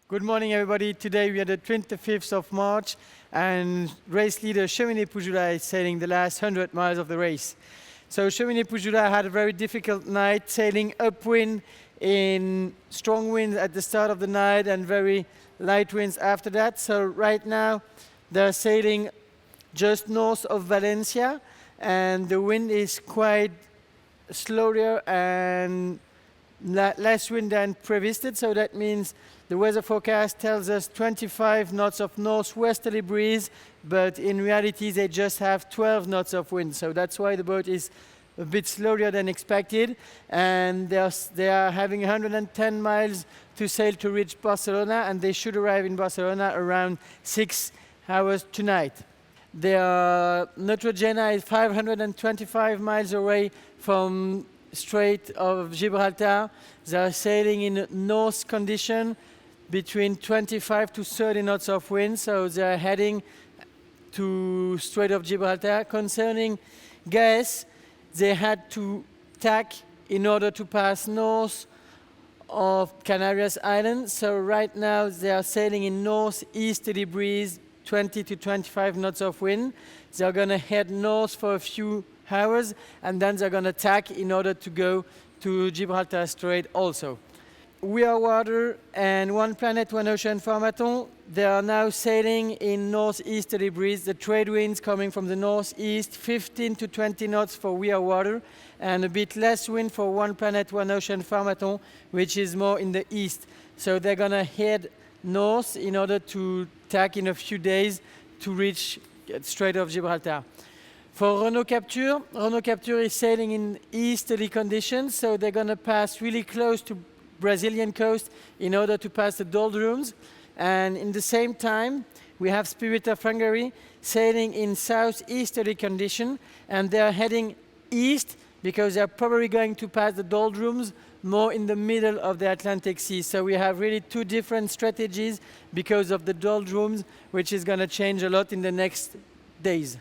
Good morning, everybody. Today we are the 25th of March, and race leader Chamonix Pujula is sailing the last 100 miles of the race. So Chamonix Pujula had a very difficult night, sailing upwind in strong winds at the start of the night and very light winds after that. So right now they're sailing just north of Valencia, and the wind is quite slower and less wind than previsted. So that means the weather forecast tells us 25 knots of northwesterly breeze, but in reality they just have 12 knots of wind. So that's why the boat is a bit slower than expected, and they are having 110 miles to sail to reach Barcelona, and they should arrive in Barcelona around 6 hours tonight. Neutrogena is 525 miles away from Strait of Gibraltar. They are sailing in north condition between 25 to 30 knots of wind, so they are heading to Strait of Gibraltar. Concerning gas, they had to tack in order to pass north of Canarias Islands. So right now they are sailing in northeasterly breeze, 20 to 25 knots of wind. They're going to head north for a few hours, and then they're going to tack in order to go to Gibraltar Strait also. We Are Water and One Planet, One Ocean Pharmaton, they are now sailing in northeasterly breeze. The trade winds coming from the northeast, 15 to 20 knots for We Are Water, and a bit less wind for One Planet, One Ocean Pharmaton, which is more in the east. So they're going to head north in order to tack in a few days to reach Strait of Gibraltar. For Renault Capture is sailing in easterly conditions, so they're going to pass really close to Brazilian coast in order to pass the doldrums. And in the same time, we have Spirit of Hungary sailing in southeasterly condition, and they're heading east because they're probably going to pass the doldrums more in the middle of the Atlantic Sea. So we have really two different strategies because of the doldrums, which is going to change a lot in the next days.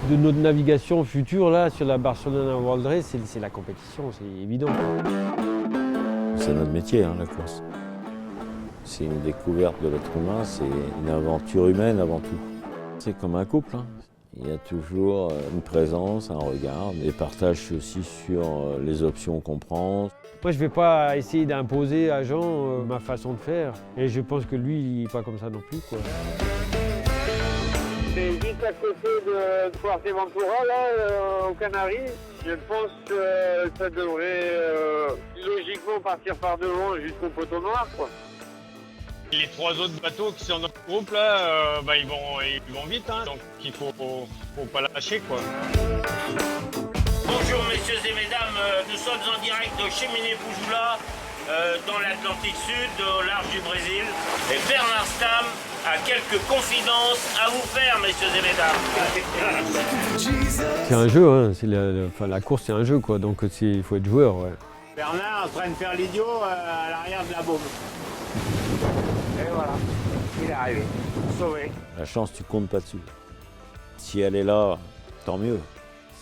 De notre navigation future là sur la Barcelona World Race, c'est la compétition, c'est évident. C'est notre métier, la course. C'est une découverte de l'être humain, c'est une aventure humaine avant tout. C'est comme un couple, Il y a toujours une présence, un regard, des partages aussi sur les options qu'on prend. Moi je ne vais pas essayer d'imposer à Jean ma façon de faire, et je pense que lui il n'est pas comme ça non plus, quoi. C'est juste à côté de Fuerteventura, là, aux Canaries. Je pense que ça devrait logiquement partir par devant jusqu'au poteau noir, quoi. Les trois autres bateaux qui sont dans notre groupe, là, ils vont vite, donc il faut pas lâcher, quoi. Bonjour messieurs et mesdames, nous sommes en direct de Chamonix Pujula, dans l'Atlantique Sud, au large du Brésil. Et Bernard Stamm a quelques confidences à vous faire, messieurs et mesdames. C'est un jeu, la course c'est un jeu, quoi, donc il faut être joueur. Ouais. Bernard est en train de faire l'idiot à l'arrière de la baume. Et voilà, il est arrivé, sauvé. La chance, tu comptes pas dessus. Si elle est là, tant mieux.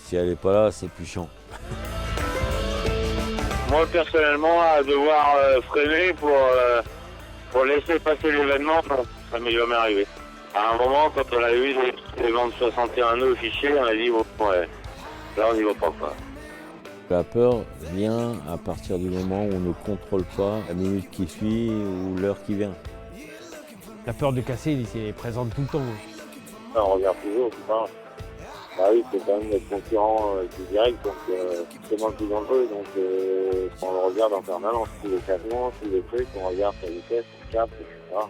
Si elle n'est pas là, c'est plus chiant. Moi personnellement, à devoir freiner pour laisser passer l'événement, ça m'est jamais arrivé. À un moment, quand on a eu les ventes 61 nœuds au fichier, on a dit bon, ouais, là on n'y va pas, quoi. La peur vient à partir du moment où on ne contrôle pas la minute qui suit ou l'heure qui vient. La peur de casser, elle est présente tout le temps. On regarde toujours, c'est pas. Bah oui, c'est quand même notre concurrent du direct, donc c'est moins plus dangereux. Donc on le regarde en permanence, tous les classements, tous les trucs, on regarde sa vitesse, son cap, etc.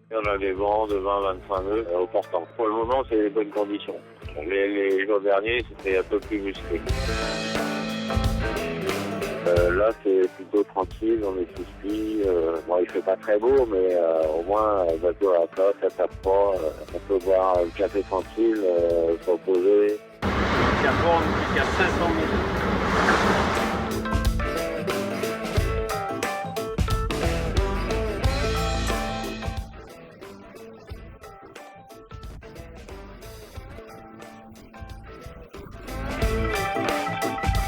Et on a des vents de 20-25 nœuds au portant. Pour le moment, c'est les bonnes conditions. Les jours derniers, c'était un peu plus musclé. Là, c'est plutôt tranquille, on est sous-spi. Bon, il fait pas très beau, mais au moins, le bateau à la place, ça tape pas. On peut boire le café tranquille, se reposer. Jusqu'à Borne, jusqu'à 500 000.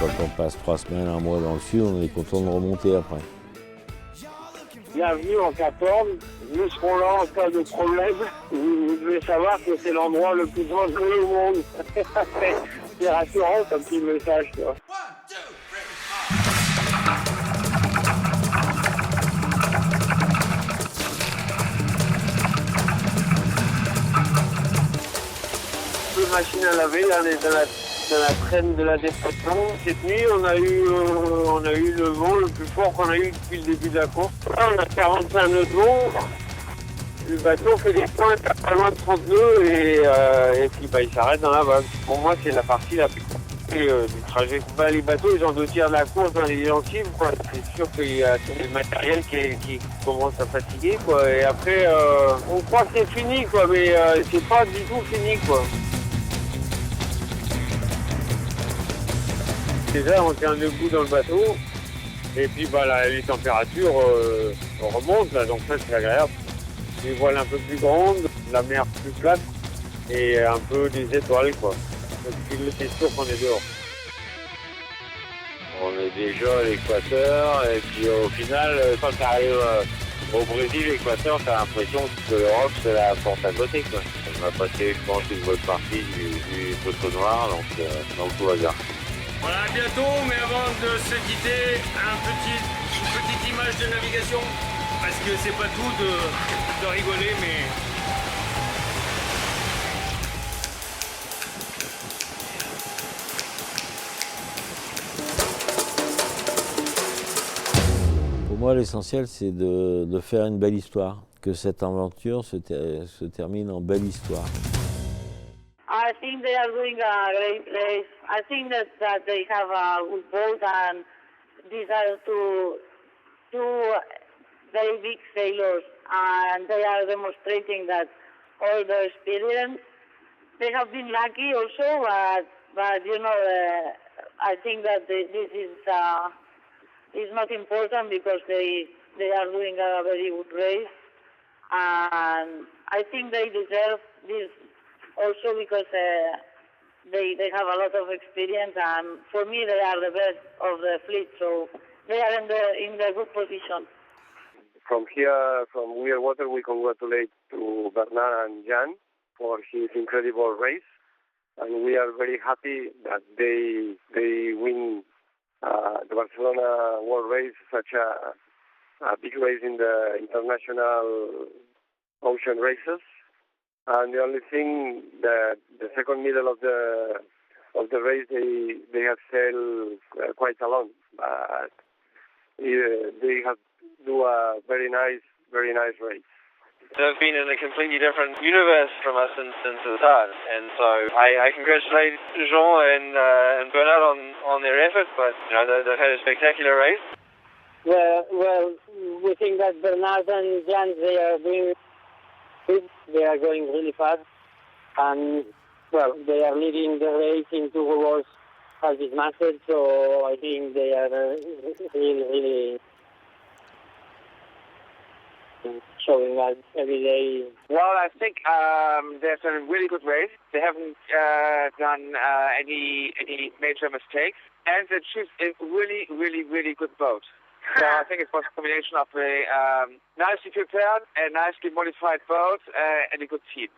Quand on passe 3 semaines, 1 mois dans le sud, on est content de remonter après. Bienvenue en Cap-Horn. Nous serons là en cas de problème. Vous devez savoir que c'est l'endroit le plus dangereux au monde. C'est rassurant comme petit message, tu vois. Deux machines à laver, là, on est dans la traîne de la dépression. Cette nuit, on a eu le vent le plus fort qu'on a eu depuis le début de la course. Là, on a 45 nœuds de vent. Le bateau fait des pointes à pas loin de 30 nœuds et puis il s'arrête dans la vague. Pour moi, c'est la partie la plus compliquée du trajet. Les bateaux, ils ont 2 tiers de la course dans les gencives, quoi. C'est sûr qu'il y a tout le matériel qui commence à fatiguer, quoi. Et après, on croit que c'est fini, quoi, mais c'est pas du tout fini, quoi. Déjà, on tient debout dans le bateau, et puis les températures remontent, là, donc ça c'est agréable. Des voiles un peu plus grandes, la mer plus plate, et un peu des étoiles, quoi. Donc c'est sûr qu'on est dehors. On est déjà à l'équateur, et puis au final, quand tu arrives au Brésil, l'équateur, tu as l'impression que l'Europe c'est la porte à côté, quoi. On a passé, je pense, une bonne partie du poteau noir, donc tout va bien. Voilà, à bientôt, mais avant de se quitter, une petite image de navigation, parce que c'est pas tout de rigoler, mais... Pour moi, l'essentiel, c'est de faire une belle histoire, que cette aventure se termine en belle histoire. I think they are doing a great race. I think that they have a good boat, and these are two very big sailors, and they are demonstrating that all their experience. They have been lucky also, but you know, I think that this is not important because they are doing a very good race, and I think they deserve this. Also because they have a lot of experience, and for me they are the best of the fleet, so they are in the good position. From here, from Weir Water, we congratulate to Bernard and Jan for his incredible race, and we are very happy that they win the Barcelona World Race, such a big race in the international ocean races. And the only thing, the second middle of the race, they have sailed quite alone, but they have do a very nice race. They've been in a completely different universe from us since the start, and so I congratulate Jean and Bernard on their effort. But you know they've had a spectacular race. Well, we think that Bernard and Jan, they are doing. They are going really fast, and well, they are leading the race in 2 hours as is mastered, so I think they are really showing us every day. Well, I think they've done a really good race. They haven't done any major mistakes, and they choose a really good boat. So I think it was a combination of a nicely prepared and nicely modified boat and a good team.